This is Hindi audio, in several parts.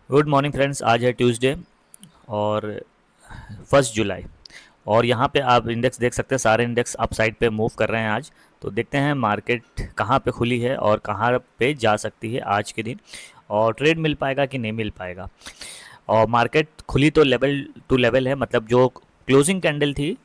Good morning friends. आज है ट्यूसडे और 1 जुलाई। और यहाँ पे आप इंडेक्स देख सकते हैं, सारे इंडेक्स अप साइड पे मूव कर रहे हैं आज। तो देखते हैं मार्केट कहाँ पे खुली है और कहाँ पे जा सकती है आज के दिन, और ट्रेड मिल पाएगा कि नहीं मिल पाएगा। और मार्केट खुली तो लेवल टू लेवल है, मतलब जो क्लोजिंग कैंडल थी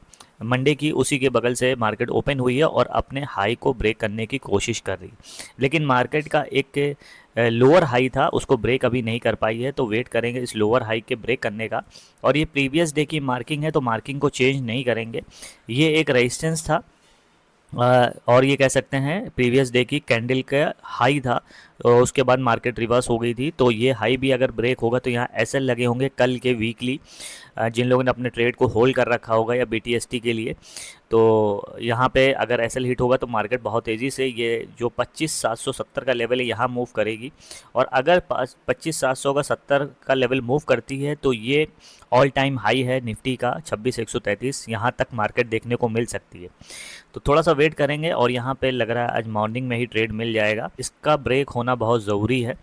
मंडे की, उसी के बगल से मार्केट ओपन हुई है और अपने हाई को ब्रेक करने की कोशिश कर रही है। लेकिन मार्केट का एक लोअर हाई था, उसको ब्रेक अभी नहीं कर पाई है, तो वेट करेंगे इस लोअर हाई के ब्रेक करने का। और ये प्रीवियस डे की मार्किंग है, तो मार्किंग को चेंज नहीं करेंगे। ये एक रेजिस्टेंस था, और ये कह सकते हैं प्रीवियस डे की कैंडल का हाई था। और उसके बाद मार्केट रिवर्स हो गई थी, तो ये हाई भी अगर ब्रेक होगा तो यहाँ एसएल लगे होंगे कल के वीकली, जिन लोगों ने अपने ट्रेड को होल्ड कर रखा होगा या बीटीएसटी के लिए। तो यहाँ पे अगर एसएल हिट होगा तो मार्केट बहुत तेज़ी से ये जो 25,770 का लेवल है यहाँ मूव करेगी। और अगर 25,700 का 70 का लेवल मूव करती है तो ये ऑल टाइम हाई है निफ्टी का 26,133, यहाँ तक मार्केट देखने को मिल सकती है। तो थोड़ा सा वेट करेंगे, और यहाँ पे लग रहा है आज मॉर्निंग में ही ट्रेड मिल जाएगा। इसका ब्रेक होना बहुत ज़रूरी है।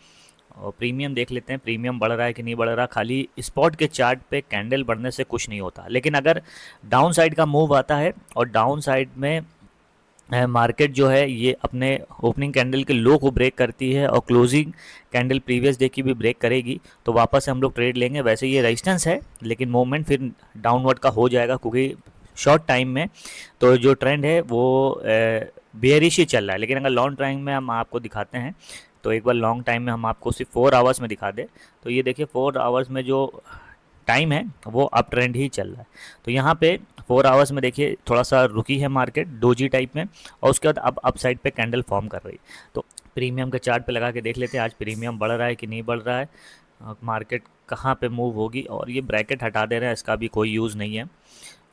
और प्रीमियम देख लेते हैं, प्रीमियम बढ़ रहा है कि नहीं बढ़ रहा। खाली स्पॉट के चार्ट पे कैंडल बढ़ने से कुछ नहीं होता, लेकिन अगर डाउन साइड का मूव आता है और डाउन साइड में मार्केट जो है ये अपने ओपनिंग कैंडल के लो को ब्रेक करती है और क्लोजिंग कैंडल प्रीवियस डे की भी ब्रेक करेगी, तो वापस से हम लोग ट्रेड लेंगे। वैसे ये रेजिस्टेंस है, लेकिन मूवमेंट फिर डाउनवर्ड का हो जाएगा, क्योंकि शॉर्ट टाइम में तो जो ट्रेंड है वो बेयरिश ही चल रहा है। लेकिन अगर लॉन्ग टाइम में हम आपको दिखाते हैं, तो एक बार लॉन्ग टाइम में हम आपको सिर्फ 4 आवर्स में दिखा दें, तो ये देखिए 4 आवर्स में जो टाइम है वो अप ट्रेंड ही चल रहा है। तो यहाँ पे 4 आवर्स में देखिए थोड़ा सा रुकी है मार्केट डोजी टाइप में, और उसके बाद अब अप साइड पे कैंडल फॉर्म कर रही है। तो प्रीमियम के चार्ट पे लगा के देख लेते हैं आज प्रीमियम बढ़ रहा है कि नहीं बढ़ रहा है, मार्केट कहाँ पे मूव होगी। और ये ब्रैकेट हटा दे रहे हैं, इसका भी कोई यूज़ नहीं है।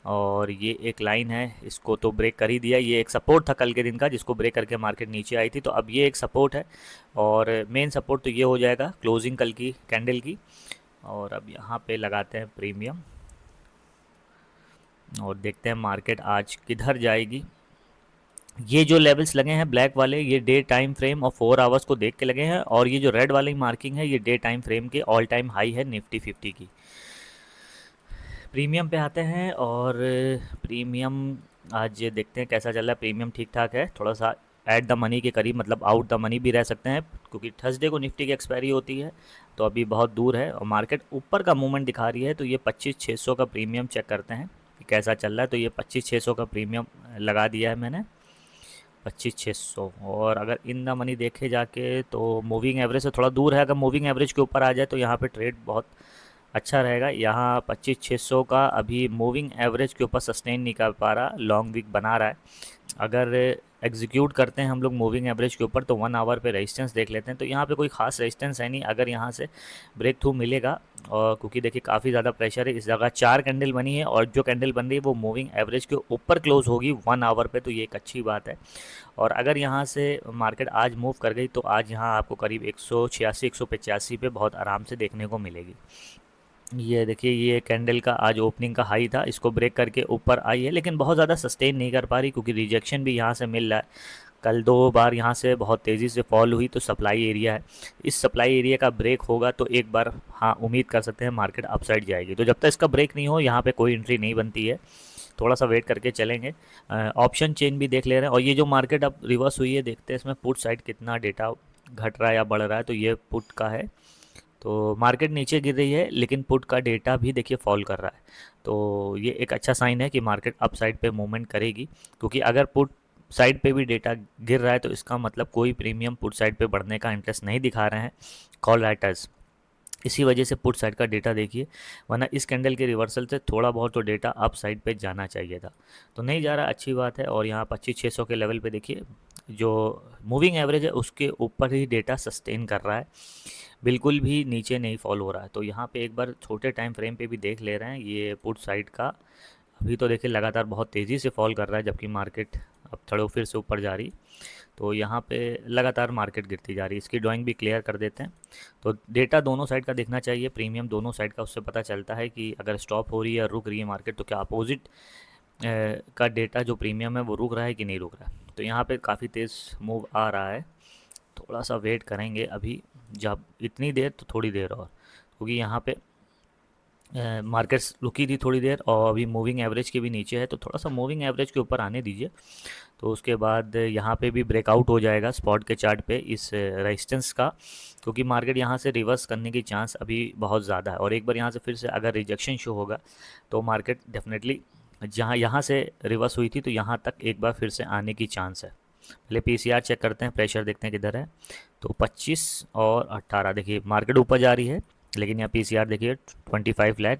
और ये एक लाइन है, इसको तो ब्रेक कर ही दिया। ये एक सपोर्ट था कल के दिन का, जिसको ब्रेक करके मार्केट नीचे आई थी, तो अब ये एक सपोर्ट है। और मेन सपोर्ट तो ये हो जाएगा क्लोजिंग कल की कैंडल की। और अब यहाँ पे लगाते हैं प्रीमियम और देखते हैं मार्केट आज किधर जाएगी। ये जो लेवल्स लगे हैं ब्लैक वाले, ये डे टाइम फ्रेम और 4 आवर्स को देख के लगे हैं, और ये जो रेड वाली मार्किंग है ये डे टाइम फ्रेम के ऑल टाइम हाई है निफ्टी 50 की। प्रीमियम पे आते हैं, और प्रीमियम आज देखते हैं कैसा चल रहा है। प्रीमियम ठीक ठाक है, थोड़ा सा एट द मनी के करीब, मतलब आउट द मनी भी रह सकते हैं, क्योंकि थर्सडे को निफ्टी की एक्सपायरी होती है, तो अभी बहुत दूर है। और मार्केट ऊपर का मूवमेंट दिखा रही है, तो ये 25,600 का प्रीमियम चेक करते हैं कि कैसा चल रहा है। तो ये 25,600 का प्रीमियम लगा दिया है मैंने, 25,600। और अगर इन द मनी देखे जाके तो मूविंग एवरेज से थोड़ा दूर है। अगर मूविंग एवरेज के ऊपर आ जाए तो यहाँ पे ट्रेड बहुत अच्छा रहेगा। यहाँ 25,600 का अभी मूविंग एवरेज के ऊपर सस्टेन नहीं कर पा रहा, लॉन्ग वीक बना रहा है। अगर एग्जीक्यूट करते हैं हम लोग मूविंग एवरेज के ऊपर, तो 1 आवर पे रेजिस्टेंस देख लेते हैं। तो यहाँ पे कोई खास रेजिस्टेंस है नहीं, अगर यहाँ से ब्रेक थ्रू मिलेगा। और क्योंकि देखिए काफ़ी ज़्यादा प्रेशर है, इस जगह 4 कैंडल बनी है, और जो कैंडल बन रही है वो मूविंग एवरेज के ऊपर क्लोज होगी 1 आवर पे, तो ये एक अच्छी बात है। और अगर यहाँ से मार्केट आज मूव कर गई तो आज यहाँ आपको करीब 186 185 पे बहुत आराम से देखने को मिलेगी। ये देखिए ये कैंडल का आज ओपनिंग का हाई था, इसको ब्रेक करके ऊपर आई है, लेकिन बहुत ज़्यादा सस्टेन नहीं कर पा रही, क्योंकि रिजेक्शन भी यहाँ से मिल रहा है। कल 2 बार यहाँ से बहुत तेज़ी से फॉल हुई, तो सप्लाई एरिया है। इस सप्लाई एरिया का ब्रेक होगा तो एक बार हाँ उम्मीद कर सकते हैं मार्केट अपसाइड जाएगी। तो जब तक इसका ब्रेक नहीं हो यहाँ पे कोई एंट्री नहीं बनती है, थोड़ा सा वेट करके चलेंगे। ऑप्शन चेन भी देख ले रहे हैं। और ये जो मार्केट अब रिवर्स हुई है, देखते हैं इसमें पुट साइड कितना डेटा घट रहा है या बढ़ रहा है। तो ये पुट का है, तो मार्केट नीचे गिर रही है, लेकिन पुट का डेटा भी देखिए फॉल कर रहा है। तो ये एक अच्छा साइन है कि मार्केट अप साइड पे मूवमेंट करेगी, क्योंकि अगर पुट साइड पे भी डेटा गिर रहा है तो इसका मतलब कोई प्रीमियम पुट साइड पे बढ़ने का इंटरेस्ट नहीं दिखा रहे हैं कॉल राइटर्स। इसी वजह से पुट साइड का डेटा देखिए, वरना इस कैंडल के रिवर्सल से थोड़ा बहुत तो डेटा अप साइड पे जाना चाहिए था, तो नहीं जा रहा, अच्छी बात है। और यहाँ 25,600 के लेवल पे देखिए जो मूविंग एवरेज है उसके ऊपर ही डेटा सस्टेन कर रहा है, बिल्कुल भी नीचे नहीं फॉल हो रहा है। तो यहाँ पे एक बार छोटे टाइम फ्रेम पे भी देख ले रहे हैं ये पुट साइड का। अभी तो देखिए लगातार बहुत तेज़ी से फॉल कर रहा है, जबकि मार्केट अब थोड़ा फिर से ऊपर जा रही। तो यहाँ पे लगातार मार्केट गिरती जा रही है। इसकी ड्राइंग भी क्लियर कर देते हैं। तो डेटा दोनों साइड का देखना चाहिए, प्रीमियम दोनों साइड का, उससे पता चलता है कि अगर स्टॉप हो रही है या रुक रही है मार्केट, तो क्या अपोजिट का डेटा जो प्रीमियम है वो रुक रहा है कि नहीं रुक रहा है। तो यहाँ पे काफ़ी तेज़ मूव आ रहा है, थोड़ा सा वेट करेंगे अभी, जब इतनी देर तो थोड़ी देर और। क्योंकि यहाँ पे मार्केट्स रुकी थी थोड़ी देर और अभी मूविंग एवरेज के भी नीचे है, तो थोड़ा सा मूविंग एवरेज के ऊपर आने दीजिए। तो उसके बाद यहाँ पे भी ब्रेकआउट हो जाएगा स्पॉट के चार्ट पे इस रेजिस्टेंस का, क्योंकि मार्केट यहाँ से रिवर्स करने की चांस अभी बहुत ज़्यादा है। और एक बार यहाँ से फिर से अगर रिजेक्शन शो होगा तो मार्केट डेफिनेटली जहाँ यहाँ से रिवर्स हुई थी तो यहाँ तक एक बार फिर से आने की चांस है। पहले पीसीआर चेक करते हैं, प्रेशर देखते हैं किधर है। तो 25 और 18 देखिए मार्केट ऊपर जा रही है, लेकिन यहाँ पीसीआर देखिए 25 लाख।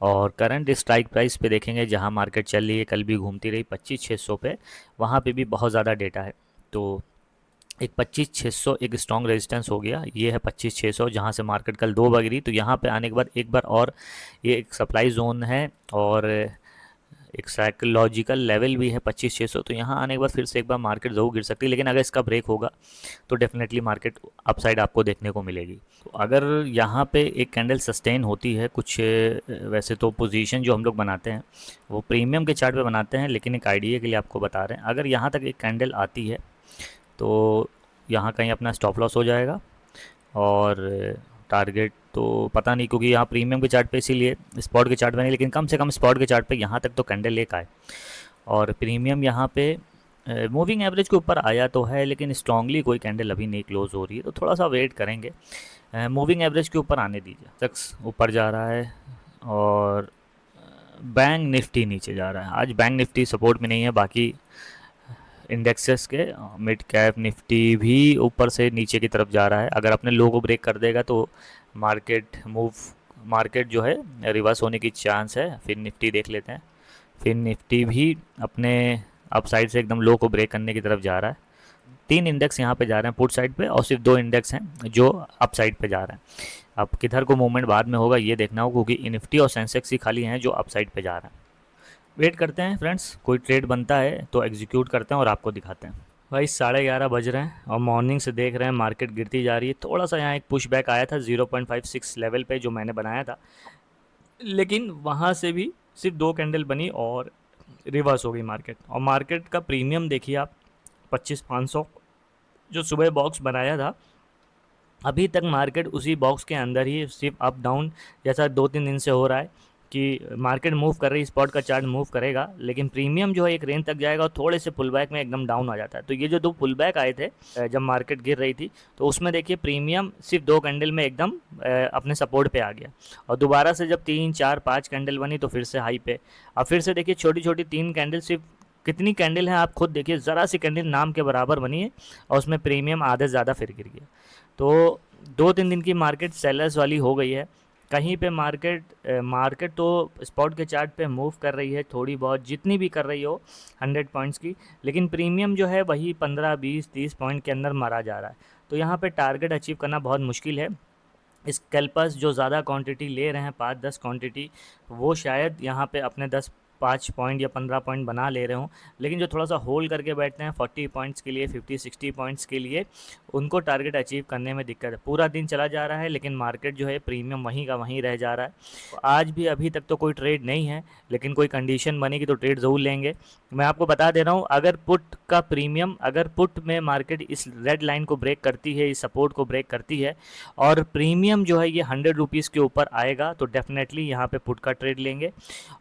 और करंट स्ट्राइक प्राइस पे देखेंगे जहाँ मार्केट चल रही है, कल भी घूमती रही 25,600 पे, वहाँ पे भी बहुत ज़्यादा डेटा है। तो एक 25,600 एक स्ट्रॉन्ग रेजिस्टेंस हो गया, ये है 25,600 जहाँ से मार्केट कल 2 बार गिरी। तो यहाँ पे आने के बाद एक बार और ये एक सप्लाई जोन है और एक साइकोलॉजिकल लेवल भी है 25,600। तो यहाँ आने के बाद फिर से एक बार मार्केट ज़रूर गिर सकती है, लेकिन अगर इसका ब्रेक होगा तो डेफिनेटली मार्केट अपसाइड आपको देखने को मिलेगी। तो अगर यहाँ पे एक कैंडल सस्टेन होती है कुछ, वैसे तो पोजीशन जो हम लोग बनाते हैं वो प्रीमियम के चार्ट पे बनाते हैं, लेकिन एक आइडिया के लिए आपको बता रहे हैं, अगर यहाँ तक एक कैंडल आती है तो यहाँ कहीं अपना स्टॉप लॉस हो जाएगा। और टारगेट तो पता नहीं, क्योंकि यहाँ प्रीमियम के चार्ट पे इसीलिए स्पॉट के चार्ट पे नहीं, लेकिन कम से कम स्पॉट के चार्ट पे यहाँ तक तो कैंडल एक आए। और प्रीमियम यहाँ पे मूविंग एवरेज के ऊपर आया तो है, लेकिन स्ट्रांगली कोई कैंडल अभी नहीं क्लोज हो रही है, तो थोड़ा सा वेट करेंगे। मूविंग एवरेज के ऊपर आने दीजिए। सक्स ऊपर जा रहा है और बैंक निफ्टी नीचे जा रहा है। आज बैंक निफ्टी सपोर्ट में नहीं है, बाकी इंडेक्सेस के मिड कैप निफ्टी भी ऊपर से नीचे की तरफ जा रहा है। अगर अपने लो को ब्रेक कर देगा तो मार्केट जो है रिवर्स होने की चांस है। फिर निफ्टी देख लेते हैं। फिर निफ्टी भी अपने अप साइड से एकदम लो को ब्रेक करने की तरफ जा रहा है। 3 इंडेक्स यहाँ पे जा रहे हैं पुट साइड पे, और सिर्फ 2 इंडेक्स हैं जो अप साइड पे जा रहे हैं। अब किधर को मूवमेंट बाद में होगा ये देखना होगा, क्योंकि निफ्टी और सेंसेक्स ही खाली हैं जो अप साइड पे जा रहे हैं। वेट करते हैं फ्रेंड्स, कोई ट्रेड बनता है तो एग्जीक्यूट करते हैं और आपको दिखाते हैं। भाई 11:30 बज रहे हैं और मॉर्निंग से देख रहे हैं मार्केट गिरती जा रही है। थोड़ा सा यहाँ एक पुश बैक आया था 0.56 लेवल पे जो मैंने बनाया था, लेकिन वहाँ से भी सिर्फ 2 कैंडल बनी और रिवर्स हो गई मार्केट। और मार्केट का प्रीमियम देखिए आप 25,500 जो सुबह बॉक्स बनाया था, अभी तक मार्केट उसी बॉक्स के अंदर ही सिर्फ अप डाउन जैसा 2-3 दिन से हो रहा है कि मार्केट मूव कर रही है। स्पॉट का चार्ट मूव करेगा, लेकिन प्रीमियम जो है एक रेंज तक जाएगा और थोड़े से पुल बैक में एकदम डाउन आ जाता है। तो ये जो 2 पुल बैक आए थे जब मार्केट गिर रही थी, तो उसमें देखिए प्रीमियम सिर्फ 2 कैंडल में एकदम अपने सपोर्ट पे आ गया। और दोबारा से जब 3, 4, 5 कैंडल बनी तो फिर से हाई पे। अब फिर से देखिए छोटी छोटी 3 कैंडल, सिर्फ कितनी कैंडल है आप खुद देखिए, ज़रा सी कैंडल नाम के बराबर बनी है और उसमें प्रीमियम आधे ज़्यादा फिर गिर गया। तो 2-3 दिन की मार्केट सेलर्स वाली हो गई है। कहीं पे मार्केट तो स्पॉट के चार्ट पे मूव कर रही है थोड़ी बहुत, जितनी भी कर रही हो 100 पॉइंट्स की, लेकिन प्रीमियम जो है वही 15, 20, 30 पॉइंट के अंदर मारा जा रहा है। तो यहाँ पे टारगेट अचीव करना बहुत मुश्किल है। स्कैल्पर्स जो ज़्यादा क्वांटिटी ले रहे हैं 5-10 क्वांटिटी, वो शायद यहाँ पे अपने 5 पॉइंट या 15 पॉइंट बना ले रहे हों, लेकिन जो थोड़ा सा होल्ड करके बैठते हैं 40 पॉइंट्स के लिए, 50-60 पॉइंट्स के लिए, उनको टारगेट अचीव करने में दिक्कत है। पूरा दिन चला जा रहा है लेकिन मार्केट जो है प्रीमियम वहीं का वहीं रह जा रहा है। तो आज भी अभी तक तो कोई ट्रेड नहीं है, लेकिन कोई कंडीशन बनेगी तो ट्रेड ज़रूर लेंगे। मैं आपको बता दे रहा हूँ, अगर पुट में मार्केट इस रेड लाइन को ब्रेक करती है, इस सपोर्ट को ब्रेक करती है और प्रीमियम जो है ये 100 रुपीज़ के ऊपर आएगा, तो डेफिनेटली यहाँ पे पुट का ट्रेड लेंगे।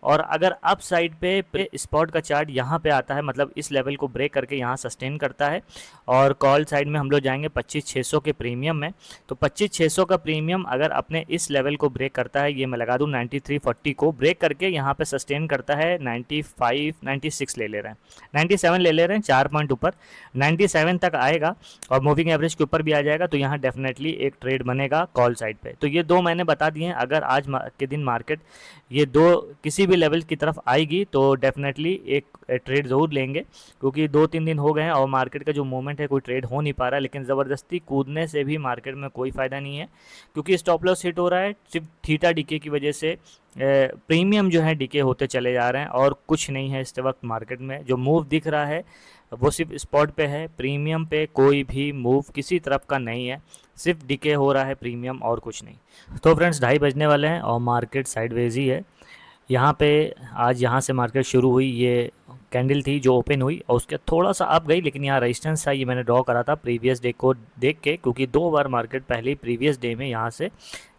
और अगर अप साइड पे स्पॉट का चार्ट यहाँ पे आता है, मतलब इस लेवल को ब्रेक करके यहाँ सस्टेन करता है, और कॉल साइड में हम लोग जाएंगे 25,600 के प्रीमियम में। तो 25,600 का प्रीमियम अगर अपने इस लेवल को ब्रेक करता है, ये मैं लगा दूँ 9340 को ब्रेक करके यहाँ पे सस्टेन करता है 95, 96 ले रहे हैं, 97 ले रहे हैं, 4 पॉइंट ऊपर 97 तक आएगा और मूविंग एवरेज के ऊपर भी आ जाएगा, तो यहाँ डेफिनेटली एक ट्रेड बनेगा कॉल साइड पे। तो ये 2 मैंने बता दिए हैं। अगर आज के दिन मार्केट ये 2 किसी भी लेवल की तरफ आएगी तो डेफिनेटली एक ट्रेड ज़रूर लेंगे, क्योंकि 2-3 दिन हो गए हैं और मार्केट का जो मूवमेंट है कोई ट्रेड हो नहीं पा रहा है। लेकिन ज़बरदस्ती कूदने से भी मार्केट में कोई फ़ायदा नहीं है, क्योंकि स्टॉप लॉस हिट हो रहा है सिर्फ थीटा डीके की वजह से। प्रीमियम जो है डीके होते चले जा रहे हैं और कुछ नहीं है इस वक्त मार्केट में। जो मूव दिख रहा है वो सिर्फ स्पॉट पे है, प्रीमियम पे कोई भी मूव किसी तरफ का नहीं है, सिर्फ डीके हो रहा है प्रीमियम और कुछ नहीं। तो फ्रेंड्स 2:30 बजने वाले हैं और मार्केट साइडवेज ही है। यहाँ पे आज यहाँ से मार्केट शुरू हुई, ये कैंडल थी जो ओपन हुई और उसके थोड़ा सा अप गई, लेकिन यहाँ रेजिस्टेंस था, ये मैंने ड्रॉ करा था प्रीवियस डे को देख के, क्योंकि 2 बार मार्केट पहले ही प्रीवियस डे में यहाँ से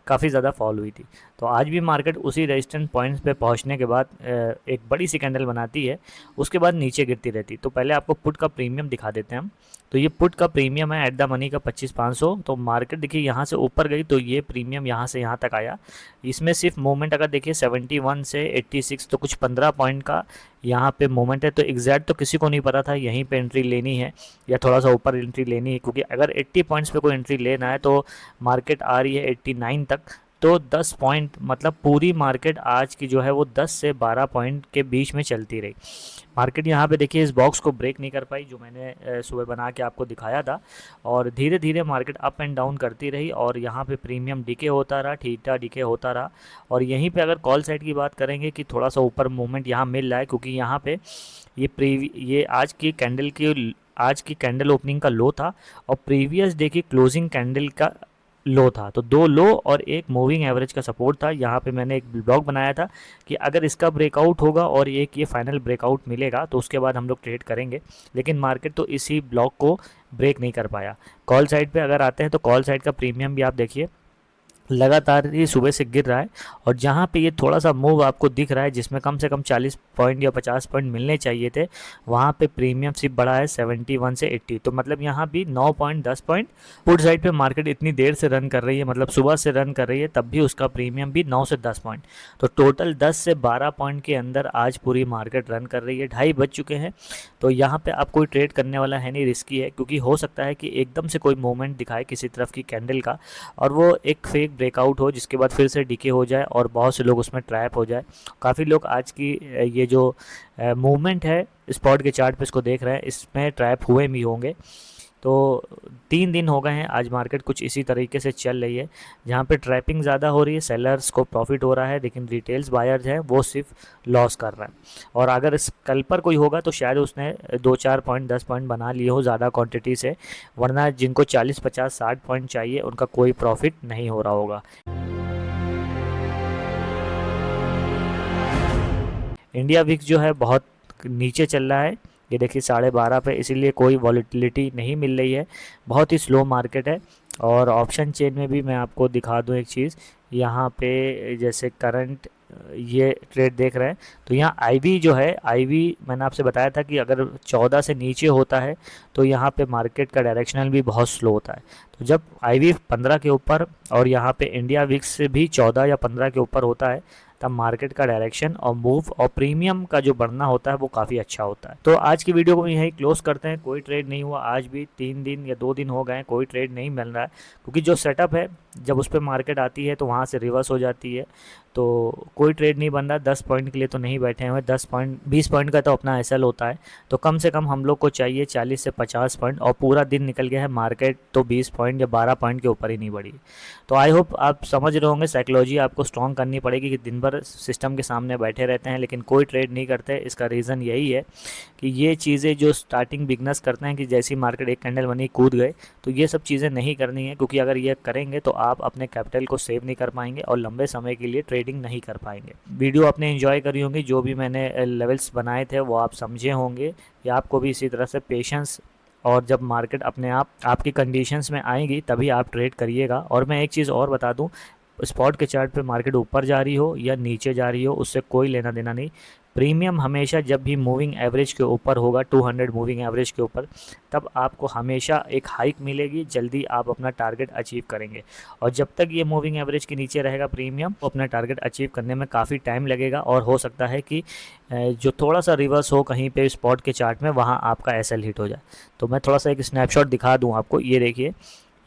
काफ़ी ज़्यादा फॉल हुई थी। तो आज भी मार्केट उसी रेजिस्टेंस पॉइंट्स पे पहुंचने के बाद एक बड़ी सी कैंडल बनाती है, उसके बाद नीचे गिरती रहती। तो पहले आपको पुट का प्रीमियम दिखा देते हैं हम। तो ये पुट का प्रीमियम है एट द मनी का 25,500। तो मार्केट देखिए यहाँ से ऊपर गई तो ये प्रीमियम यहाँ से यहाँ तक आया। इसमें सिर्फ मूवमेंट अगर देखिए 71 से 86, तो कुछ 15 पॉइंट का यहाँ पे मोमेंट है। तो एग्जैक्ट तो किसी को नहीं पता था यहीं पे एंट्री लेनी है या थोड़ा सा ऊपर एंट्री लेनी है, क्योंकि अगर 80 पॉइंट्स पे कोई एंट्री लेना है तो मार्केट आ रही है 89 तक। तो 10 पॉइंट मतलब पूरी मार्केट आज की जो है वो 10 से 12 पॉइंट के बीच में चलती रही। मार्केट यहाँ पे देखिए इस बॉक्स को ब्रेक नहीं कर पाई जो मैंने सुबह बना के आपको दिखाया था, और धीरे धीरे मार्केट अप एंड डाउन करती रही, और यहाँ पे प्रीमियम डिके होता रहा, थीटा डिके होता रहा। और यहीं पे अगर कॉल साइड की बात करेंगे कि थोड़ा सा ऊपर मूवमेंट यहाँ मिल रहा है, क्योंकि यहाँ पे ये आज की कैंडल ओपनिंग का लो था और प्रीवियस डे की क्लोजिंग कैंडल का लो था। तो दो लो और एक मूविंग एवरेज का सपोर्ट था। यहाँ पे मैंने एक ब्लॉग बनाया था कि अगर इसका ब्रेकआउट होगा और एक ये फाइनल ब्रेकआउट मिलेगा तो उसके बाद हम लोग ट्रेड करेंगे, लेकिन मार्केट तो इसी ब्लॉक को ब्रेक नहीं कर पाया। कॉल साइड पे अगर आते हैं तो कॉल साइड का प्रीमियम भी आप देखिए लगातार ये सुबह से गिर रहा है, और जहाँ पे ये थोड़ा सा मूव आपको दिख रहा है जिसमें कम से कम 40 पॉइंट या 50 पॉइंट मिलने चाहिए थे, वहाँ पे प्रीमियम सिर्फ बढ़ा है 71 से 80। तो मतलब यहाँ भी 9 पॉइंट 10 पॉइंट पुट साइड पे मार्केट इतनी देर से रन कर रही है, मतलब सुबह से रन कर रही है, तब भी उसका प्रीमियम भी 9 से 10 पॉइंट। तो टोटल 10 से 12 पॉइंट के अंदर आज पूरी मार्केट रन कर रही है। 2:30 बज चुके हैं, तो यहाँ पे आप कोई ट्रेड करने वाला है नहीं, रिस्की है, क्योंकि हो सकता है कि एकदम से कोई मूवमेंट दिखाए किसी तरफ की कैंडल का और वो एक फेक ब्रेकआउट हो जिसके बाद फिर से डीके हो जाए और बहुत से लोग उसमें ट्रैप हो जाए। काफ़ी लोग आज की ये जो मूवमेंट है स्पॉट के चार्ट पे इसको देख रहे हैं, इसमें ट्रैप हुए भी होंगे। तो 3 दिन हो गए हैं आज मार्केट कुछ इसी तरीके से चल रही है, जहाँ पे ट्रैपिंग ज़्यादा हो रही है, सेलर्स को प्रॉफिट हो रहा है, लेकिन रिटेल्स बायर्स हैं वो सिर्फ लॉस कर रहे हैं। और अगर इस कल पर कोई होगा तो शायद उसने 2-4 पॉइंट 10 पॉइंट बना लिए हो ज़्यादा क्वांटिटी से, वरना जिनको 40 50 60 पॉइंट चाहिए उनका कोई प्रॉफिट नहीं हो रहा होगा। इंडिया विक्स जो है बहुत नीचे चल रहा है, ये देखिए 12.5 पे, इसीलिए कोई वॉलीटिलिटी नहीं मिल रही है, बहुत ही स्लो मार्केट है। और ऑप्शन चेन में भी मैं आपको दिखा दूं एक चीज़, यहाँ पे जैसे करंट ये ट्रेड देख रहे हैं, तो यहाँ आईवी जो है, आईवी मैंने आपसे बताया था कि अगर 14 से नीचे होता है तो यहाँ पे मार्केट का डायरेक्शनल भी बहुत स्लो होता है। तो जब आईवी 15 के ऊपर और यहाँ पे इंडिया विक्स से भी 14 या 15 के ऊपर होता है, तब मार्केट का डायरेक्शन और मूव और प्रीमियम का जो बढ़ना होता है वो काफ़ी अच्छा होता है। तो आज की वीडियो को यहीं क्लोज करते हैं। कोई ट्रेड नहीं हुआ आज भी, 3 दिन या 2 दिन हो गए, कोई ट्रेड नहीं मिल रहा है, क्योंकि जो सेटअप है जब उस पर मार्केट आती है तो वहाँ से रिवर्स हो जाती है, तो कोई ट्रेड नहीं बन रहा। 10 पॉइंट के लिए तो नहीं बैठे हुए, 10 पॉइंट 20 पॉइंट का तो अपना एसएल होता है, तो कम से कम हम लोग को चाहिए 40 से 50 पॉइंट, और पूरा दिन निकल गया है, मार्केट तो 20 पॉइंट या 12 पॉइंट के ऊपर ही नहीं बढ़ी। तो आई होप आप समझ रहे होंगे, साइकोलॉजी आपको स्ट्रॉन्ग करनी पड़ेगी कि दिन भर सिस्टम के सामने बैठे रहते हैं लेकिन कोई ट्रेड नहीं करते। इसका रीज़न यही है कि ये चीज़ें जो स्टार्टिंग बिगनर्स करते हैं कि जैसी मार्केट एक कैंडल बनी कूद गए, तो ये सब चीज़ें नहीं करनी है, क्योंकि अगर ये करेंगे तो आप अपने कैपिटल को सेव नहीं कर पाएंगे और लंबे समय के लिए ट्रेडिंग नहीं कर पाएंगे। वीडियो आपने एंजॉय करी होंगी, जो भी मैंने लेवल्स बनाए थे वो आप समझे होंगे, या आपको भी इसी तरह से पेशेंस, और जब मार्केट अपने आप आपकी कंडीशंस में आएगी तभी आप ट्रेड करिएगा। और मैं एक चीज़ और बता दूं, स्पॉट के चार्ट पे मार्केट ऊपर जा रही हो या नीचे जा रही हो उससे कोई लेना देना नहीं। प्रीमियम हमेशा जब भी मूविंग एवरेज के ऊपर होगा, 200 मूविंग एवरेज के ऊपर, तब आपको हमेशा एक हाइक मिलेगी, जल्दी आप अपना टारगेट अचीव करेंगे। और जब तक ये मूविंग एवरेज के नीचे रहेगा प्रीमियम, तो अपना टारगेट अचीव करने में काफ़ी टाइम लगेगा, और हो सकता है कि जो थोड़ा सा रिवर्स हो कहीं पे स्पॉट के चार्ट में, वहाँ आपका एसएल हिट हो जाए। तो मैं थोड़ा सा एक स्नैपशॉट दिखा दूँ आपको, ये देखिए,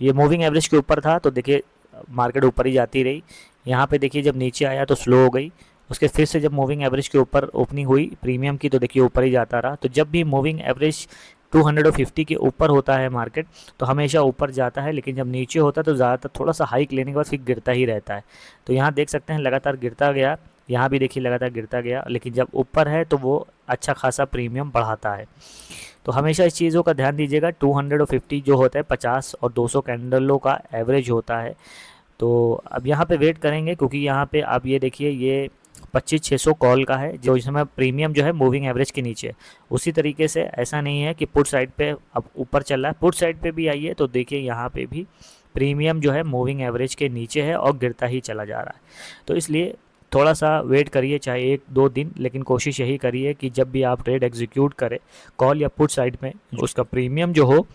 ये मूविंग एवरेज के ऊपर था तो देखिए मार्केट ऊपर ही जाती रही, यहाँ पे देखिए जब नीचे आया तो स्लो हो गई, उसके फिर से जब मूविंग एवरेज के ऊपर ओपनिंग हुई प्रीमियम की तो देखिए ऊपर ही जाता रहा। तो जब भी मूविंग एवरेज 250 के ऊपर होता है मार्केट तो हमेशा ऊपर जाता है, लेकिन जब नीचे होता है तो ज़्यादातर थोड़ा सा हाइक लेने के बाद फिर गिरता ही रहता है। तो यहाँ देख सकते हैं लगातार गिरता गया, यहाँ भी देखिए लगातार गिरता गया, लेकिन जब ऊपर है तो वो अच्छा खासा प्रीमियम बढ़ाता है। तो हमेशा इस चीज़ों का ध्यान दीजिएगा। 250 जो होता है 50 और 200 कैंडलों का एवरेज होता है। तो अब यहाँ पे वेट करेंगे, क्योंकि यहाँ पे आप ये देखिए ये 25,600 कॉल का है, जो इसमें प्रीमियम जो है मूविंग एवरेज के नीचे। उसी तरीके से ऐसा नहीं है कि पुट साइड पे अब ऊपर चल रहा है, पुट साइड पे भी आइए तो देखिए यहाँ पे भी प्रीमियम जो है मूविंग एवरेज के नीचे है और गिरता ही चला जा रहा है। तो इसलिए थोड़ा सा वेट करिए, चाहे 1-2 दिन, लेकिन कोशिश यही करिए कि जब भी आप ट्रेड एग्जीक्यूट करें कॉल या पुट साइड में, उसका प्रीमियम जो हो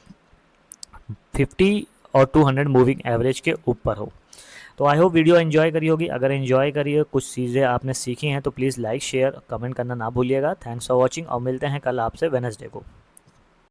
50 और 200 मूविंग एवरेज के ऊपर हो। तो आई होप वीडियो एंजॉय करी होगी। अगर एंजॉय करी है, कुछ चीज़ें आपने सीखी हैं, तो प्लीज़ लाइक शेयर कमेंट करना ना भूलिएगा। थैंक्स फॉर वॉचिंग और मिलते हैं कल आपसे वेडनेसडे को।